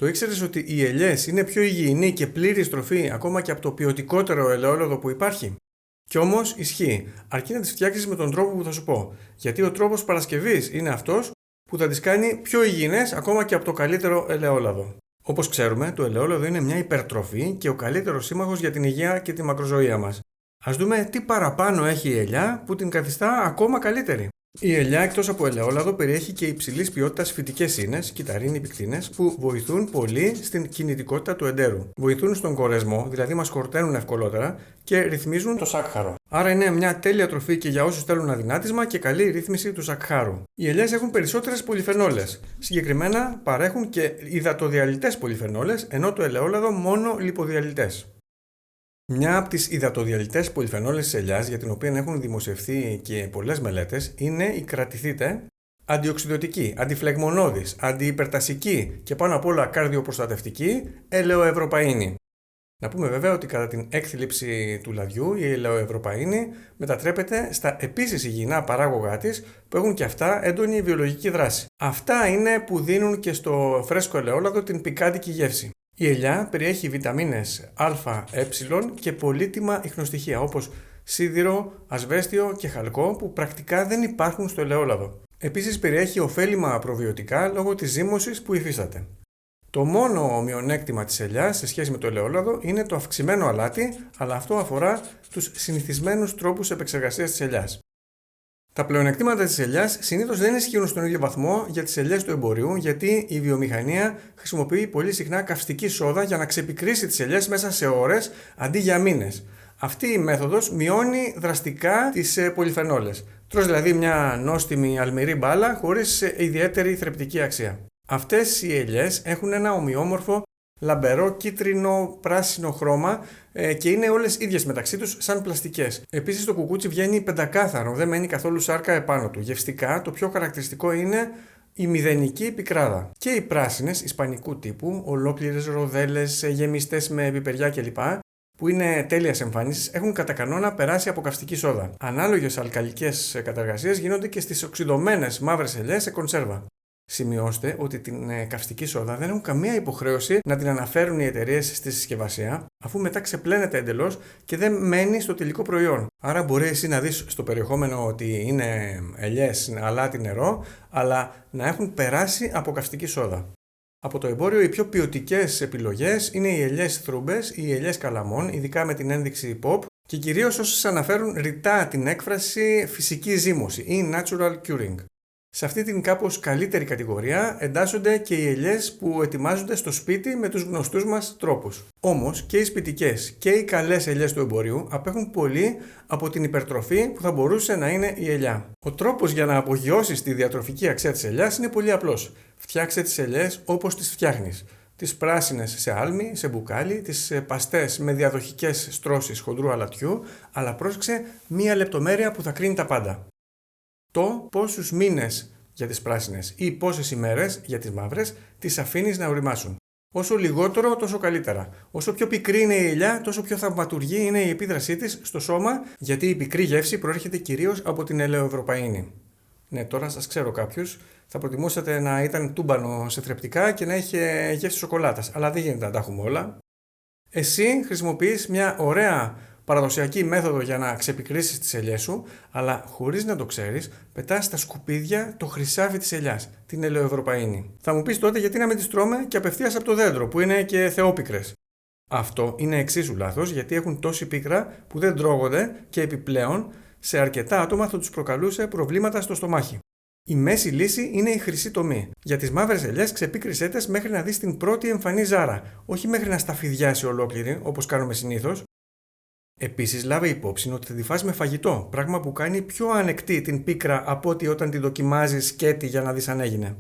Το ήξερες ότι οι ελιές είναι πιο υγιεινή και πλήρη τροφή ακόμα και από το ποιοτικότερο ελαιόλαδο που υπάρχει? Κι όμως ισχύει, αρκεί να τις φτιάξεις με τον τρόπο που θα σου πω. Γιατί ο τρόπος παρασκευής είναι αυτός που θα τις κάνει πιο υγιεινές ακόμα και από το καλύτερο ελαιόλαδο. Όπως ξέρουμε, το ελαιόλαδο είναι μια υπερτροφή και ο καλύτερος σύμμαχος για την υγεία και τη μακροζωία μας. Ας δούμε τι παραπάνω έχει η ελιά που την καθιστά ακόμα καλύτερη. Η ελιά, εκτός από ελαιόλαδο, περιέχει και υψηλής ποιότητας φυτικές ίνες, κυταρίνοι πυκτίνες, που βοηθούν πολύ στην κινητικότητα του εντέρου. Βοηθούν στον κορεσμό, δηλαδή μας χορταίνουν ευκολότερα και ρυθμίζουν το σάκχαρο. Άρα είναι μια τέλεια τροφή και για όσους θέλουν αδυνάτισμα και καλή ρύθμιση του σακχάρου. Οι ελιές έχουν περισσότερες πολυφενόλες. Συγκεκριμένα παρέχουν και υδατοδιαλυτές πολυφενόλες, ενώ το ελαιόλαδο μόνο λιποδιαλυτές. Μια από τις υδατοδιαλυτές πολυφενόλες της ελιάς, για την οποία έχουν δημοσιευθεί και πολλές μελέτες, είναι η κρατηθείτε, αντιοξυδωτική, αντιφλεγμονώδης, αντιυπερτασική και πάνω απ' όλα καρδιοπροστατευτική ελαιοευρωπαΐνη. Να πούμε βέβαια ότι κατά την έκθλιψη του λαδιού η ελαιοευρωπαΐνη μετατρέπεται στα επίσης υγιεινά παράγωγά της που έχουν και αυτά έντονη βιολογική δράση. Αυτά είναι που δίνουν και στο φρέσκο ελαιόλαδο την πικάντικη γεύση. Η ελιά περιέχει βιταμίνες Α, Ε και πολύτιμα ιχνοστοιχεία όπως σίδηρο, ασβέστιο και χαλκό που πρακτικά δεν υπάρχουν στο ελαιόλαδο. Επίσης περιέχει ωφέλιμα προβιωτικά λόγω της ζύμωσης που υφίσταται. Το μόνο μειονέκτημα της ελιάς σε σχέση με το ελαιόλαδο είναι το αυξημένο αλάτι, αλλά αυτό αφορά τους συνηθισμένους τρόπους επεξεργασίας της ελιάς. Τα πλεονεκτήματα της ελιάς συνήθως δεν ισχύουν στον ίδιο βαθμό για τις ελιές του εμπορίου, γιατί η βιομηχανία χρησιμοποιεί πολύ συχνά καυστική σόδα για να ξεπικρίσει τις ελιές μέσα σε ώρες αντί για μήνες. Αυτή η μέθοδος μειώνει δραστικά τις πολυφενόλες. Τρως δηλαδή μια νόστιμη αλμυρή μπάλα χωρίς ιδιαίτερη θρεπτική αξία. Αυτές οι ελιές έχουν ένα ομοιόμορφο λαμπερό κίτρινο πράσινο χρώμα και είναι όλες ίδιες μεταξύ τους σαν πλαστικές. Επίσης το κουκούτσι βγαίνει πεντακάθαρο, δεν μένει καθόλου σάρκα επάνω του. Γευστικά το πιο χαρακτηριστικό είναι η μηδενική πικράδα. Και οι πράσινες, ισπανικού τύπου, ολόκληρες ροδέλες γεμιστές με πιπεριά κλπ, που είναι τέλειας εμφάνισης, έχουν κατά κανόνα περάσει από καυστική σόδα. Ανάλογες αλκαλικές καταργασίες γίνονται και στις οξυδωμένες μαύρες ελιές σε κονσέρβα. Σημειώστε ότι την καυστική σόδα δεν έχουν καμία υποχρέωση να την αναφέρουν οι εταιρείες στη συσκευασία, αφού μετά ξεπλένεται εντελώς και δεν μένει στο τελικό προϊόν. Άρα μπορεί εσύ να δεις στο περιεχόμενο ότι είναι ελιές, αλάτι, νερό, αλλά να έχουν περάσει από καυστική σόδα. Από το εμπόριο οι πιο ποιοτικές επιλογές είναι οι ελιές θρούμπες ή οι ελιές καλαμών, ειδικά με την ένδειξη POP, και κυρίως όσες αναφέρουν ρητά την έκφραση φυσική ζύμωση ή natural curing. Σε αυτή την κάπως καλύτερη κατηγορία εντάσσονται και οι ελιές που ετοιμάζονται στο σπίτι με τους γνωστούς μας τρόπους. Όμως και οι σπιτικές και οι καλές ελιές του εμπορίου απέχουν πολύ από την υπερτροφή που θα μπορούσε να είναι η ελιά. Ο τρόπος για να απογειώσεις τη διατροφική αξία της ελιάς είναι πολύ απλός. Φτιάξε τις ελιές όπως τις φτιάχνεις. Τις πράσινες σε άλμη, σε μπουκάλι, τις παστές με διαδοχικές στρώσεις χοντρού αλατιού, αλλά πρόσεξε μία λεπτομέρεια που θα κρίνει τα πάντα. Το πόσους μήνες για τις πράσινες ή πόσες ημέρες για τις μαύρες τις αφήνεις να οριμάσουν. Όσο λιγότερο, τόσο καλύτερα. Όσο πιο πικρή είναι η ελιά, τόσο πιο θαυματουργή είναι η επίδρασή της στο σώμα, γιατί η πικρή γεύση προέρχεται κυρίως από την ελαιοευρωπαΐνη. Ναι, τώρα σας ξέρω κάποιους. Θα προτιμούσατε να ήταν τούμπανο σε θρεπτικά και να είχε γεύση σοκολάτας, αλλά δεν γίνεται να τα έχουμε όλα. Εσύ χρησιμοποιείς μια ωραία παραδοσιακή μέθοδο για να ξεπικρίσεις τις ελιές σου, αλλά χωρίς να το ξέρεις, πετάς στα σκουπίδια το χρυσάφι της ελιάς, την ελαιοευρωπαΐνη. Θα μου πεις τότε γιατί να μην τις τρώμε και απευθείας από το δέντρο, που είναι και θεόπικρες. Αυτό είναι εξίσου λάθος, γιατί έχουν τόση πίκρα που δεν τρώγονται και επιπλέον σε αρκετά άτομα θα τους προκαλούσε προβλήματα στο στομάχι. Η μέση λύση είναι η χρυσή τομή. Για τις μαύρες ελιές ξεπίκρισέ τες μέχρι να δεις την πρώτη εμφανή ζάρα, όχι μέχρι να σταφυδιάσει ολόκληρη όπως κάνουμε συνήθως. Επίσης, λάβε υπόψη ότι θα τη φας με φαγητό, πράγμα που κάνει πιο ανεκτή την πίκρα από ότι όταν τη δοκιμάζεις σκέτη για να δεις αν έγινε.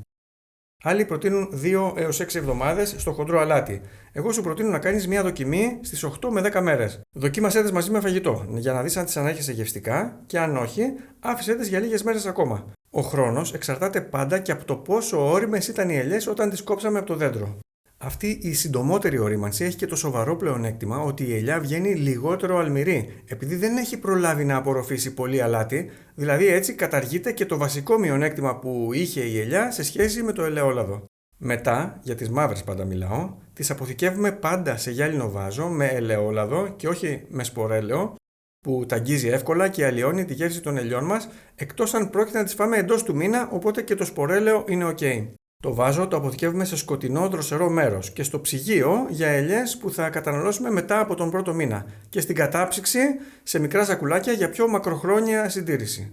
Άλλοι προτείνουν 2 έως 6 εβδομάδες στο χοντρό αλάτι. Εγώ σου προτείνω να κάνεις μια δοκιμή στις 8 με 10 μέρες. Δοκίμασέ τις μαζί με φαγητό, για να δεις αν τις ανέχεσαι γευστικά και αν όχι, άφησέ τις για λίγες μέρες ακόμα. Ο χρόνος εξαρτάται πάντα και από το πόσο ώριμες ήταν οι ελιές όταν τις κόψαμε από το δέντρο. Αυτή η συντομότερη ωρίμανση έχει και το σοβαρό πλεονέκτημα ότι η ελιά βγαίνει λιγότερο αλμυρή, επειδή δεν έχει προλάβει να απορροφήσει πολύ αλάτι, δηλαδή έτσι καταργείται και το βασικό μειονέκτημα που είχε η ελιά σε σχέση με το ελαιόλαδο. Μετά, για τις μαύρες πάντα μιλάω, τις αποθηκεύουμε πάντα σε γυάλινο βάζο με ελαιόλαδο και όχι με σπορέλαιο, που τα αγγίζει εύκολα και αλλοιώνει τη γεύση των ελιών μας, εκτός αν πρόκειται να τις φάμε εντός του μήνα, οπότε και το σπορέλαιο είναι ok. Το βάζο το αποθηκεύουμε σε σκοτεινό δροσερό μέρος και στο ψυγείο για ελιές που θα καταναλώσουμε μετά από τον πρώτο μήνα και στην κατάψυξη σε μικρά σακουλάκια για πιο μακροχρόνια συντήρηση.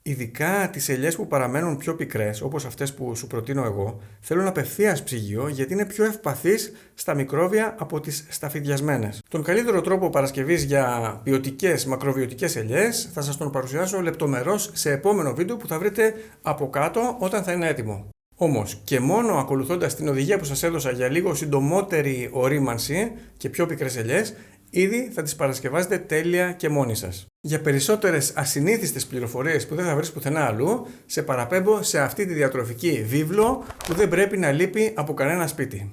Ειδικά τις ελιές που παραμένουν πιο πικρές, όπως αυτές που σου προτείνω εγώ, θέλουν απευθείας ψυγείο γιατί είναι πιο ευπαθείς στα μικρόβια από τις σταφυδιασμένες. Τον καλύτερο τρόπο παρασκευής για ποιοτικές μακροβιωτικές ελιές θα σας τον παρουσιάσω λεπτομερώς σε επόμενο βίντεο που θα βρείτε από κάτω όταν θα είναι έτοιμο. Όμως και μόνο ακολουθώντας την οδηγία που σας έδωσα για λίγο συντομότερη ορίμανση και πιο πικρές ελιές, ήδη θα τις παρασκευάζετε τέλεια και μόνοι σας. Για περισσότερες ασυνήθιστες πληροφορίες που δεν θα βρεις πουθενά αλλού, σε παραπέμπω σε αυτή τη διατροφική βίβλο που δεν πρέπει να λείπει από κανένα σπίτι.